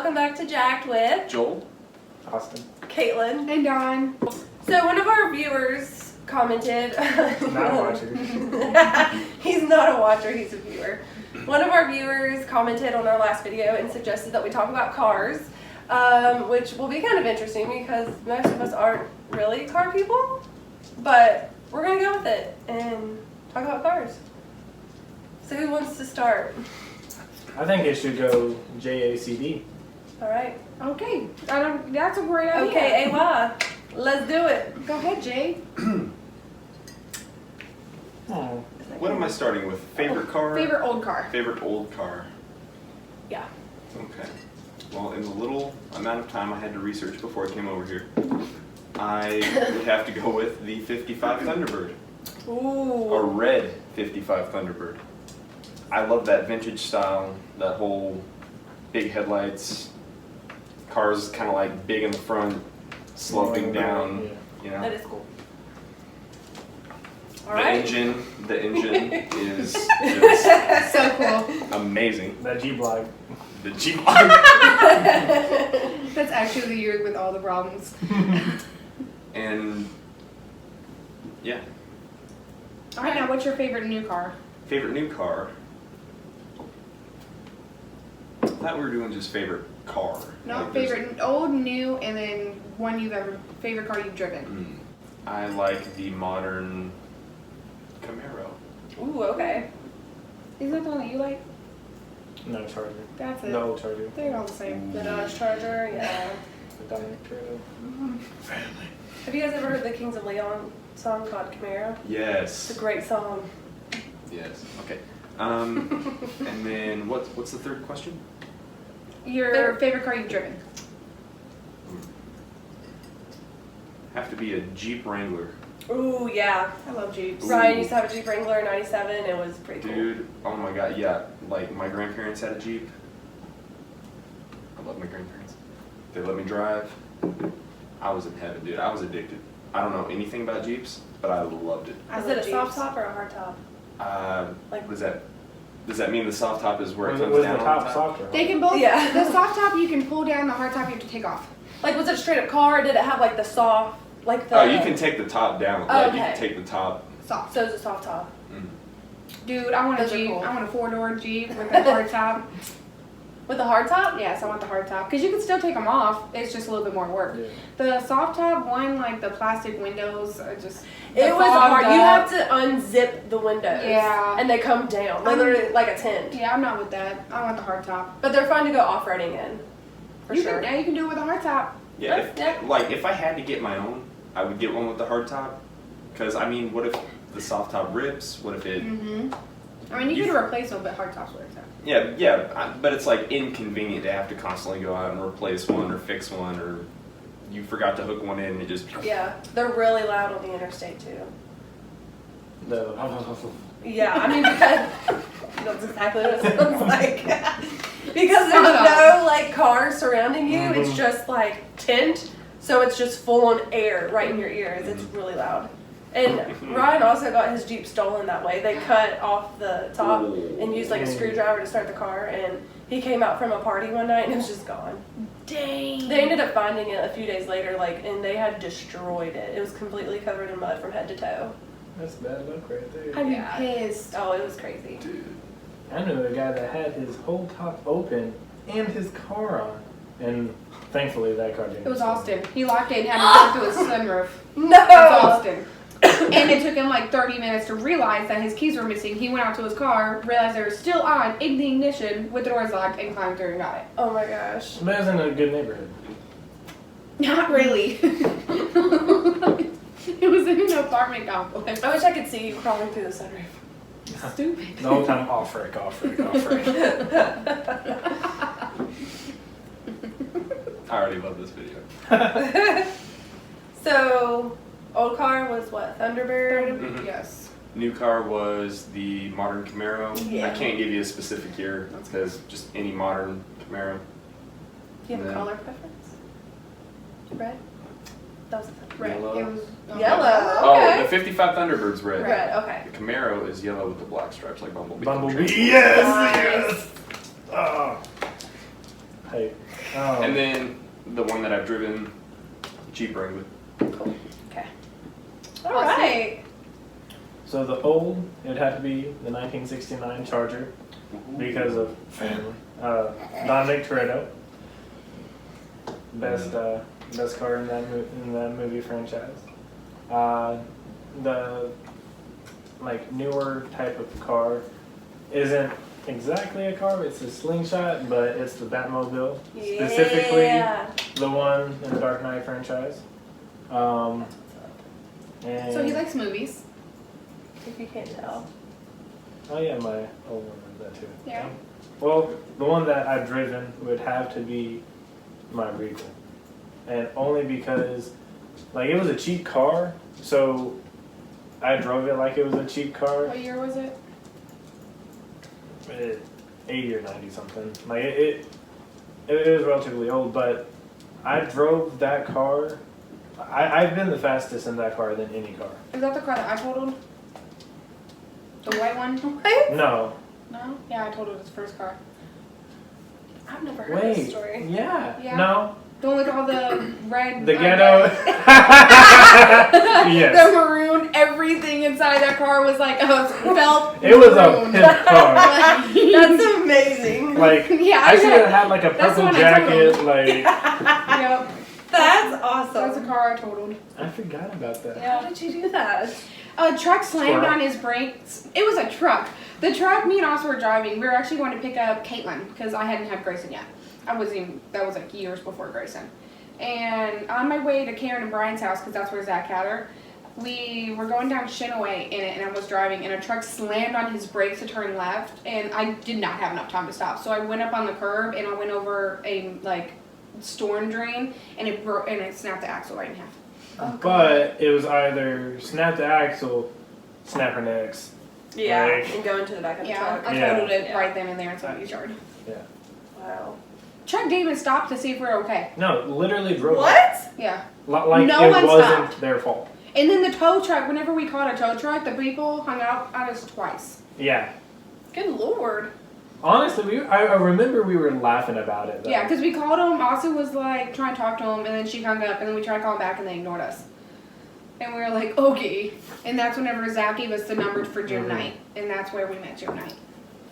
welcome back to JAC'D with Joel, Austin, Caitlin, and Dawn. So one of our viewers commented. not a watcher. He's not a watcher, he's a viewer. One of our viewers commented on our last video and suggested that we talk about cars, which will be kind of interesting because most of us aren't really car people, but we're going to go with it and talk about cars. So who wants to start? I think it should go JAC'D. All right. Okay, that's a great idea. Okay, AY. Let's do it. Go ahead, Jay. Oh. what am I starting with? Favorite car? Favorite old car. Favorite old car. Yeah. Okay. Well, in the little amount of time I had to research before I came over here, I would have to go with the 55 Thunderbird. Ooh. A red 55 Thunderbird. I love that vintage style, that whole big headlights, cars kind of like big in the front, sloping down, you know. That is cool. All The right. engine is just So cool. amazing. That G-Block. The Jeep. That's actually the year with all the problems. And yeah, All right, now what's your favorite new car? favorite new car. I thought we were doing just favorite car. No, Like, there's- favorite old, new, and then one you've ever favorite car you've driven. I like the modern Camaro. Ooh, okay. Isn't that the one that you like? No Charger. That's it. The old Charger. They're all the same. The Dodge Charger, yeah. The Dominic Toretto. Family. Have you guys ever heard the Kings of Leon song called Camaro? It's Yes. a great song. Yes. Okay. And then what's the third question? Your favorite car you've driven? Have to be a Jeep Wrangler. Ooh, yeah. I love Jeeps. Ooh. Ryan used to have a Jeep Wrangler in '97. It was pretty cool. Dude, oh my god, yeah. Like, my grandparents had a Jeep. I love my grandparents. They let me drive. I was in heaven, dude. I was addicted. I don't know anything about Jeeps, but I loved it. I Is love it a soft Jeeps. top or a hard top? Like, what is that? Does that mean the soft top is where it Was comes the down? top on top? soft or They hard? can both. Yeah. The soft top you can pull down. The hard top you have to take off. Like, was it a straight up car or did it have like the soft, like the... Oh, you can take the top down. Oh, Like, you okay. can take the top. Soft. So it's a soft top. Dude, I want a Those are Jeep. cool. I want a 4-door Jeep with a hard top. With a hard top? Yes, I want the hard top. Because you can still take them off. It's just a little bit more work. Yeah. The soft top one, like the plastic windows, are just. It was hard. You have to unzip the windows. Yeah. And they come down. Like, literally like a tent. Yeah, I'm not with that. I want the hard top. But they're fun to go off-roading in. For you sure. Can, yeah, you can do it with a hard top. Yeah, Yeah. if I had to get my own, I would get one with the hard top. Because, I mean, what if the soft top rips? What if it... Mm-hmm. I mean, you can replace them, but hard tops work. So. Yeah, but it's like inconvenient to have to constantly go out and replace one or fix one, or you forgot to hook one in and it just... Yeah. They're really loud on the interstate too. The Yeah, I mean, because that's exactly what it sounds like. Because there's no like car surrounding you, it's just like tint, so it's just full on air right in your ears. It's really loud. And Ryan also got his Jeep stolen that way. They cut off the top and used like a screwdriver to start the car, and he came out from a party one night and it was just gone. Dang. They ended up finding it a few days later, like, and they had destroyed it. It was completely covered in mud from head to toe. That's bad luck right there. I'd be Yeah. pissed. Oh, it was crazy. Dude. I knew a guy that had his whole top open and his car on. And thankfully that car didn't. It was Austin. He locked it and had to go through his sunroof. No! That's Austin. And it took him like 30 minutes to realize that his keys were missing. He went out to his car, realized they were still on, in the ignition, with the doors locked, and climbed through and got it. Oh my gosh. But it was in a good neighborhood. Not really. It was in an apartment complex. I wish I could see you crawling through the sunroof. Stupid. The whole time off rake. I already love this video. So, old car was what? Thunderbird? Mhm. Yes. New car was the modern Camaro. Yeah. I can't give you a specific year because just any modern Camaro. Do you have a Yeah. color preference? Red? That was a Red. Yellow. It was Yellow. Oh, Okay. the 55 Thunderbird's red. Red, okay. The Camaro is yellow with the black stripes like Bumblebee. Bumblebee. Yes, Nice. yes. Oh. Hey. And then the one that I've driven, Jeep Wrangler. Cool. Okay. All right. So the old, it'd have to be the 1969 Charger because of family. Dominic Toretto, best car in that movie franchise. The like newer type of car isn't exactly a car, it's a slingshot, but it's the Batmobile, specifically the one in the Dark Knight franchise. And So he likes movies. If you can't tell. oh yeah, my old one is that too. Yeah. Well, the one that I've driven would have to be my Regal, and only because like it was a cheap car, so I drove it like it was a cheap car. What year was it? 80 or 90 something. Like it was relatively old, but I drove that car. I've been the fastest in that car than any car. Is that the car that I totaled? The white one? What? No. No? Yeah, I totaled his first car. I've never heard this Wait. story. Yeah. Yeah. No. The one with all the red. The ghetto. Yes. The maroon, everything inside that car was like felt. It was a maroon. pimp car. That's amazing. Like Yeah, I should have had. had like a That's the purple one I jacket. Like Yep. That's awesome. That's a car I totaled. I forgot about that. How did you do that? A truck slammed Squirrel. on his brakes. It was a truck. The truck me and Austin were driving. We were actually going to pick up Caitlin because I hadn't had Grayson yet. That was like years before Grayson. And on my way to Karen and Brian's house, because that's where Zach had her, we were going down Shinaway in it, and I was driving, and a truck slammed on his brakes to turn left, and I did not have enough time to stop. So I went up on the curb, and I went over a like storm drain, and it broke, and it snapped the axle right in half. Oh, But it was either snap the axle, snap her necks. Yeah, Like- and go into the back of the Yeah, truck. I Yeah. totaled it Yeah. right then and there in somebody's yard. Yeah. Wow. Chuck didn't even stop to see if we were okay. No, literally drove. What? Yeah. Like No it one wasn't stopped. their fault. And then the tow truck, whenever we caught a tow truck, the people hung out at us twice. Yeah. Good lord. Honestly, I remember we were laughing about it though. Yeah, because we called him, Austin was like trying to talk to him, and then she hung up, and then we tried to call him back, and they ignored us. And we were like, okay. And that's whenever Zach gave us the numbers for gym Mhm. night, and that's where we met gym night.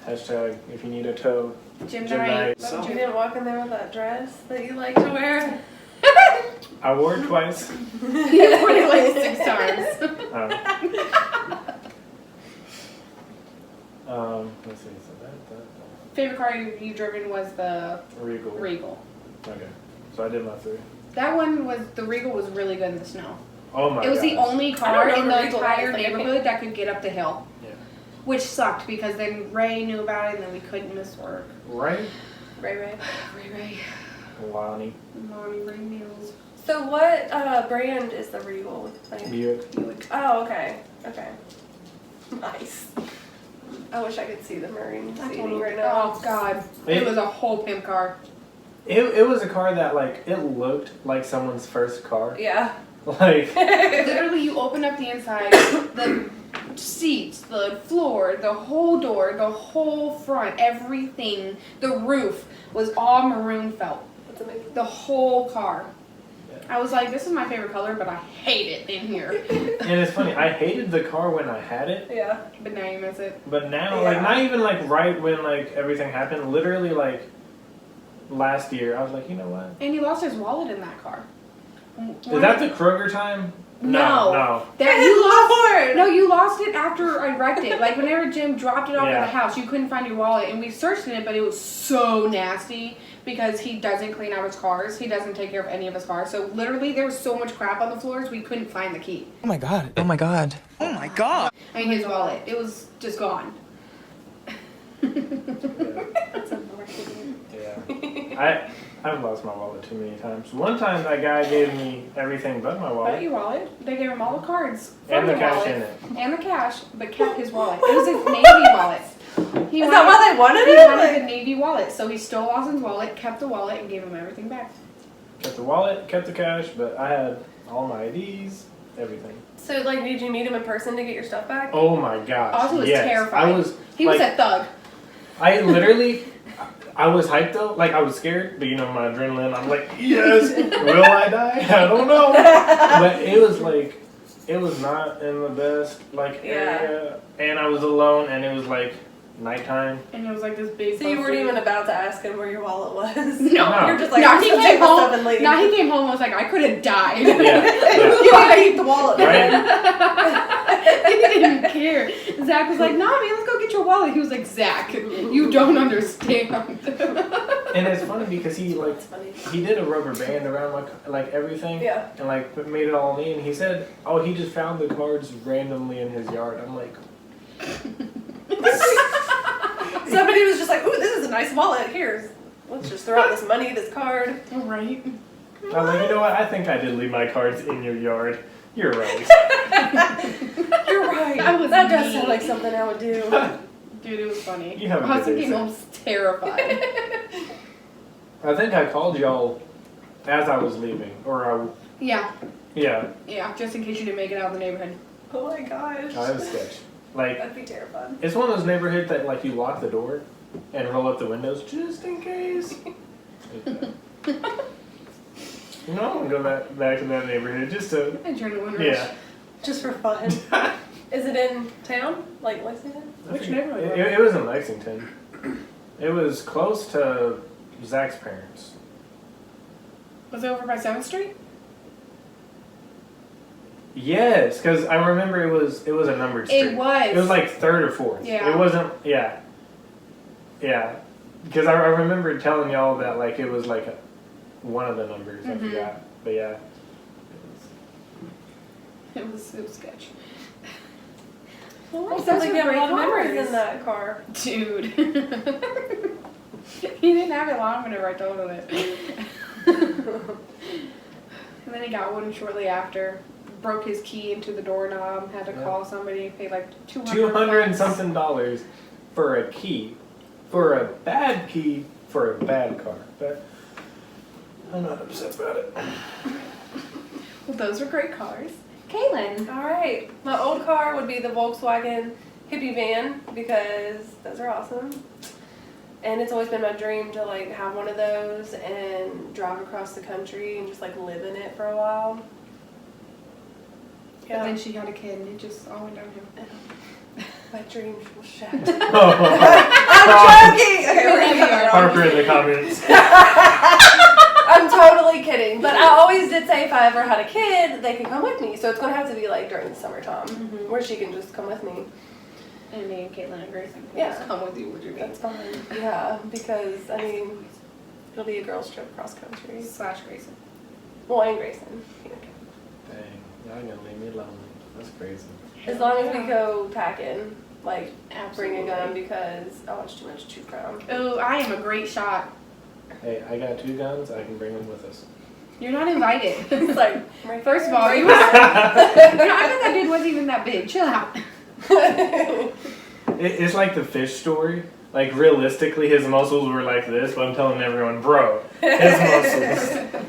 Hashtag if you need a tow. Gym Gym night. night. So you didn't walk in there with that dress that you like to wear? I wore it twice. He wore it like 6 times. Let's see. So that Favorite car you driven was the Regal. Regal. Okay. So I did my 3. That one was, the Regal was really good in the snow. Oh my god. It was the only car know in what the Regal entire is, like, neighborhood that could get up the hill. Yeah. Which sucked because then Ray knew about it and then we couldn't miss work. Right? Ray. Ray. Lonnie. Mommy Ray meals. So what brand is the Regal? Like, Buick. oh, okay. Okay. Nice. I wish I could see the maroon seating right now. Oh god. It was a whole pimp car. It was a car that like it looked like someone's first car. Yeah. Like Literally you open up the inside, the seats, the floor, the whole door, the whole front, everything, the roof was all maroon felt. That's amazing. The whole car. Yeah. I was like, this is my favorite color, but I hate it in here. and it's funny, I hated the car when I had it. Yeah. But now you miss it. But now, Yeah. like, not even like right when like everything happened. Literally, like last year, I was like, you know what? And he lost his wallet in that car. Is that the Kroger time? No. No. That you lost. Lord! No, you lost it after I wrecked it. Like whenever Jim dropped it off Yeah. at the house, you couldn't find your wallet, and we searched it, but it was so nasty because he doesn't clean out his cars. He doesn't take care of any of his cars. So literally, there was so much crap on the floors, we couldn't find the key. Oh my god. Oh my god. Oh my god. I mean, his wallet. It was just gone. That's unfortunate. Yeah. I've lost my wallet too many times. One time, that guy gave me everything but my But wallet your wallet. They gave him all the cards from and the cash wallet in it. and the cash, but kept his wallet. It was his Navy wallet. He Is that why they wanted He it? wanted Like- the Navy wallet, so he stole Austin's wallet, kept the wallet, and gave him everything back. Kept the wallet, kept the cash, but I had all my IDs, everything. So, like, did you meet him in person to get your stuff back? Oh my gosh. Austin was yes. terrified. I was. He was like, a thug. I literally, I was hyped though. Like, I was scared, but you know, my adrenaline, I'm like, yes! Will I die? I don't know. But it was like, it was not in the best, like, area. And I was alone, and it was like nighttime. And it was like this big. So you weren't even about to ask him where your wallet was? No. You're just like, No, I'm he just came take home. stuff and leave. No, he came home and was like, I could have died. Yeah. You gotta keep the wallet. Right? He didn't even care. Zach was like, nah, man, let's go get your wallet. He was like, Zach, you don't understand. And it's funny because he, like, That's funny. he did a rubber band around my, like, everything. Yeah. And, like, made it all me. And he said, oh, he just found the cards randomly in his yard. I'm like, Somebody was just like, ooh, this is a nice wallet. Here, let's just throw out this money, this card. Right. I'm like, you know what? I think I did leave my cards in your yard. You're right. You're right. That does sound like something I would do. Dude, it was funny. You have a My good husband day, came sir. home terrified. I think I called y'all as I was leaving. Or Yeah, yeah, just in case you didn't make it out of the neighborhood. Oh my gosh. I was sketch. Like, That'd be terrifying. it's one of those neighborhoods that, like, you lock the door and roll up the windows just in case. You know, I'm gonna go back to that neighborhood just to, Adrenaline rush. yeah. Just for fun. Is it in town? Like Lexington? Which neighborhood? It was in Lexington. It was close to Zach's parents. Was it over by 7th Street? Yes, because I remember it was a numbered street. It was. It was like 3rd or 4th. Yeah. It wasn't. Yeah. Yeah. Because I remember telling y'all that, like, it was like one of the numbers. I forgot. But yeah. It was sketch. Well, Those sounds like were you have a great lot of memories cars. in that car. Dude. He didn't have it long whenever I told him it. And then he got one shortly after. Broke his key into the doorknob, had to call somebody, paid like $200 and something dollars for a key. For a bad key for a bad car. But I'm not upset about it. Well, those were great cars. Kaylin. All right. My old car would be the Volkswagen hippie van because those are awesome. And it's always been my dream to like have one of those and drive across the country and just like live in it for a while. But then she had a kid and it just all went downhill. My dream was shattered. I'm I'm joking. Okay, we're gonna cut that off. Harper in the comments. I'm totally kidding, but I always did say if I ever had a kid, they can come with me. So it's gonna have to be like during the summertime, where she can just come with me. And me and Caitlin and Grayson can Yeah. just come with you, would you That's fine. Yeah, because I mean, it'll be a girls' trip cross country. / Grayson. Well, and Grayson. Dang, y'all gonna leave me alone. That's crazy. As long as we go packing, like Absolutely. bring a gun because I watch too much True Crime. Oh, I am a great shot. Hey, I got 2 guns. I can bring them with us. You're not invited. It's like right First of there. all, you was, I bet that dude wasn't even that big. Chill out. It's like the fish story. Like, realistically, his muscles were like this, but I'm telling everyone, bro, his muscles.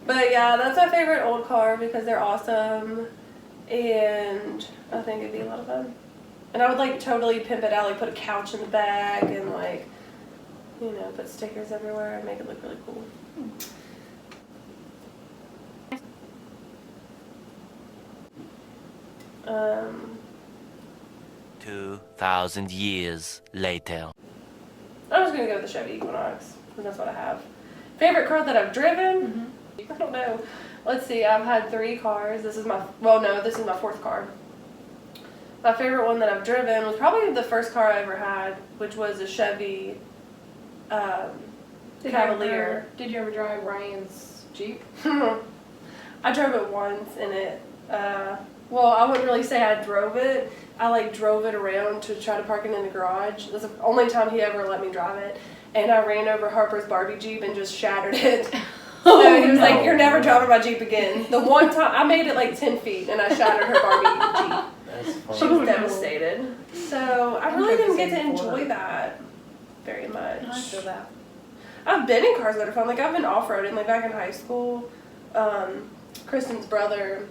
But yeah, that's my favorite old car because they're awesome, and I think it'd be a lot of fun. And I would like totally pimp it out, like put a couch in the back and like, you know, put stickers everywhere and make it look really cool. Um, 2,000 years later. I was gonna go with the Chevy Equinox because that's what I have. Favorite car that I've driven? I don't know. Let's see. I've had 3 cars. This is my this is my 4th car. My favorite one that I've driven was probably the first car I ever had, which was a Chevy Cavalier. Did you ever drive Ryan's Jeep? I drove it once and it, well, I wouldn't really say I drove it. I like drove it around to try to park it in the garage. That's the only time he ever let me drive it. And I ran over Harper's Barbie Jeep and just shattered it. So he was like, you're never driving my Jeep again. The one time, I made it like 10 feet and I shattered her Barbie Jeep. That's She funny. was devastated. So I really didn't get to enjoy that very much. I feel that. I've been in cars that are fun. Like I've been off-roading. Like back in high school, Kristen's brother,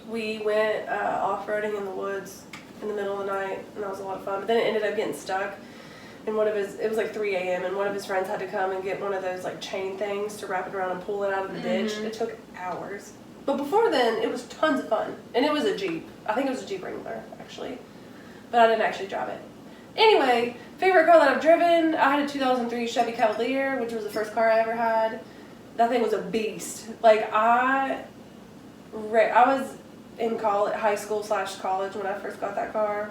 we went off-roading in the woods in the middle of the night, and that was a lot of fun. But then it ended up getting stuck, and it was like 3 a.m. and one of his friends had to come and get one of those like chain things to wrap it around and pull it out of the ditch. It took hours. But before then, it was tons of fun. And it was a Jeep. I think it was a Jeep Wrangler, actually. But I didn't actually drive it. Anyway, favorite car that I've driven, I had a 2003 Chevy Cavalier, which was the first car I ever had. That thing was a beast. Like, I was in high school / college when I first got that car.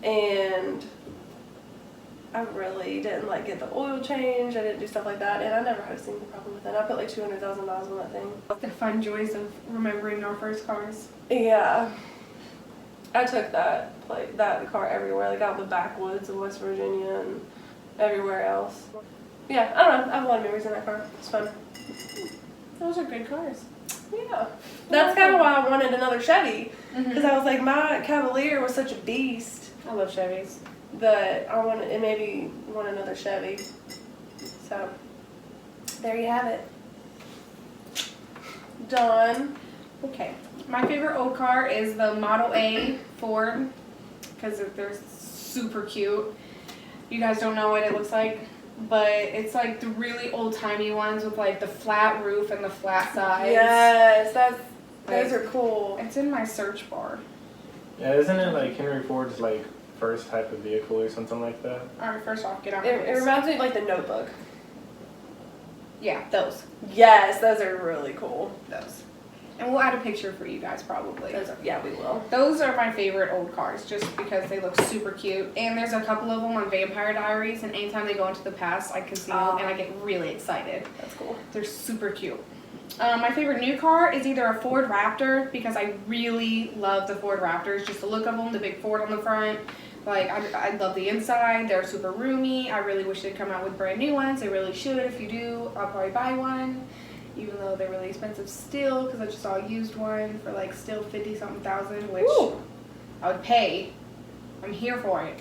And I really didn't like get the oil change. I didn't do stuff like that, and I never had a single problem with it. I put like $200,000 on that thing. The fun joys of remembering our first cars. Yeah, I took that car everywhere, like out in the backwoods of West Virginia and everywhere else. Yeah, I don't know. I have a lot of memories in that car. It's fun. Those are good cars. Yeah, that's kind of why I wanted another Chevy, because I was like, my Cavalier was such a beast. I love Chevys. That I want to maybe want another Chevy. So there you have it. Dawn. Okay. My favorite old car is the Model A Ford because they're super cute. You guys don't know what it looks like, but it's like the really old-timey ones with like the flat roof and the flat sides. Yes, those are cool. It's in my search bar. Yeah, isn't it like Henry Ford's like first type of vehicle or something like that? Alright, first off, get on It reminds me of like the Notebook. Yeah, those. Yes, those are really cool. Those. And we'll add a picture for you guys probably. Yeah, we will. Those are my favorite old cars just because they look super cute. And there's a couple of them on Vampire Diaries, and anytime they go into the past, I can see them and I get really excited. That's cool. They're super cute. My favorite new car is either a Ford Raptor because I really love the Ford Raptors. Just the look of them, the big Ford on the front. Like, I love the inside. They're super roomy. I really wish they'd come out with brand new ones. They really should. If you do, I'll probably buy one. Even though they're really expensive still, because I just saw a used one for like still 50-something thousand, which I would pay. I'm here for it.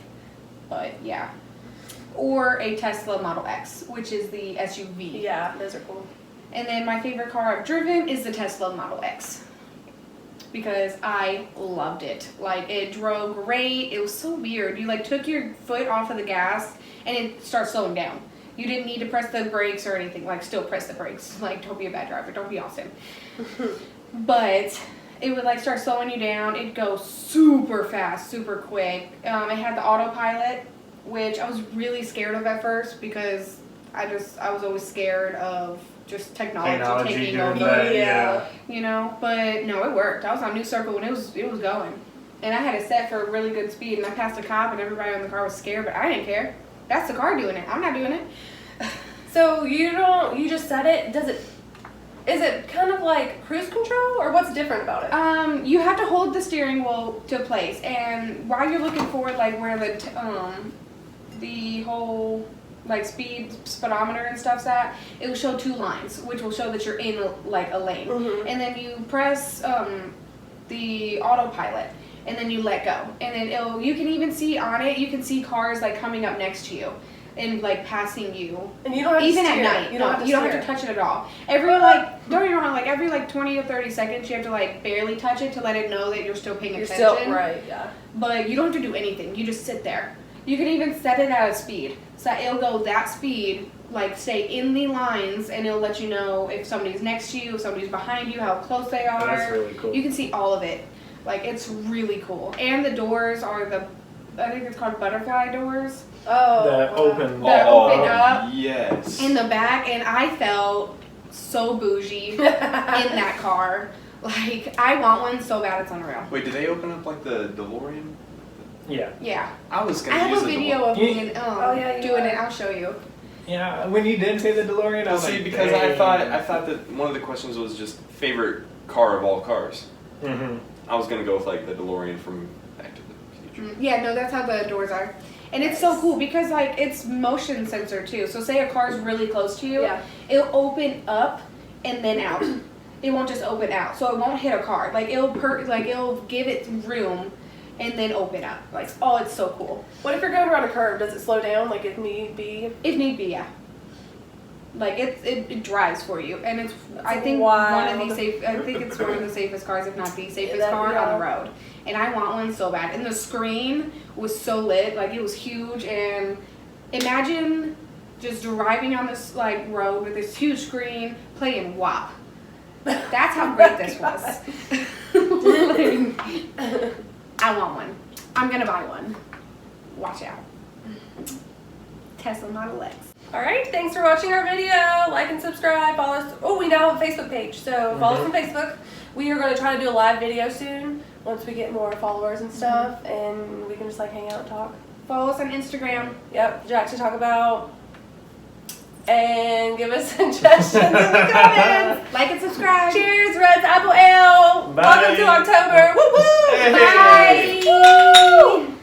But yeah. Or a Tesla Model X, which is the SUV. Yeah, those are cool. And then my favorite car I've driven is the Tesla Model X. Because I loved it. Like, it drove great. It was so weird. You like took your foot off of the gas and it starts slowing down. You didn't need to press the brakes or anything. Like, still press the brakes. Like, don't be a bad driver. Don't be Austin. But it would like start slowing you down. It'd go super fast, super quick. It had the autopilot, which I was really scared of at first because I was always scared of just technology taking over. Yeah. You know, but no, it worked. I was on New Circle when it was going. And I had it set for a really good speed, and I passed a cop and everybody in the car was scared, but I didn't care. That's the car doing it. I'm not doing it. So you just set it, is it kind of like cruise control, or what's different about it? You have to hold the steering wheel to place, and while you're looking for like where the whole like speedometer and stuff's at, it will show 2 lines, which will show that you're in like a lane. And then you press the autopilot, and then you let go, and then you can even see on it, you can see cars like coming up next to you and like passing you. And you don't have even to steer. at night. You don't have to touch it at all. Every like don't get me wrong, like every like 20 or 30 seconds you have to like barely touch it to let it know that you're still paying attention. Still right, yeah. But you don't have to do anything. You just sit there. You can even set it at a speed. So it'll go that speed, like stay in the lines, and it'll let you know if somebody's next to you, if somebody's behind you, how close they are. That's really cool. You can see all of it. Like, it's really cool. And the doors are I think it's called butterfly doors. Oh. That open. That open up. Yes. In the back, and I felt so bougie in that car. Like, I want one so bad it's unreal. Wait, did they open up like the DeLorean? Yeah. Yeah. I was I gonna have use a the video DeLorean. of me doing are. it. I'll show you. Yeah, when you did say the DeLorean, I Well, was see, like, because dang. I thought that one of the questions was just favorite car of all cars. Mm-hmm. I was gonna go with like the DeLorean from Back to the Future. Yeah, no, that's how the doors are. And it's so cool because like it's motion sensor too. So say a car's really close to you, Yeah. it'll open up and then out. It won't just open out, so it won't hit a car. Like it'll give it room and then open up. Like, oh, it's so cool. What if you're going around a curve? Does it slow down, like if need be? If need be, yeah. Like it drives for you, and it's I That's think wild. one of the I think it's one of the safest cars, if not the safest That- car yeah. on the road. And I want one so bad. And the screen was so lit, like it was huge, and imagine just driving on this like road with this huge screen playing WAP. That's how great this was. I want one. I'm gonna buy one. Watch out. Tesla Model X. Alright, thanks for watching our video. Like and subscribe. Follow us. Oh, we now have a Facebook page, so follow us on Facebook. We are going to try to do a live video soon once we get more followers and stuff, and we can just like hang out and talk. Follow us on Instagram. Yep, JAC'D to talk about. And give us suggestions in the comments. Like and subscribe. Cheers, Reds Apple Ale. Bye. Welcome to October. Woo woo. Hey. Bye. Woo.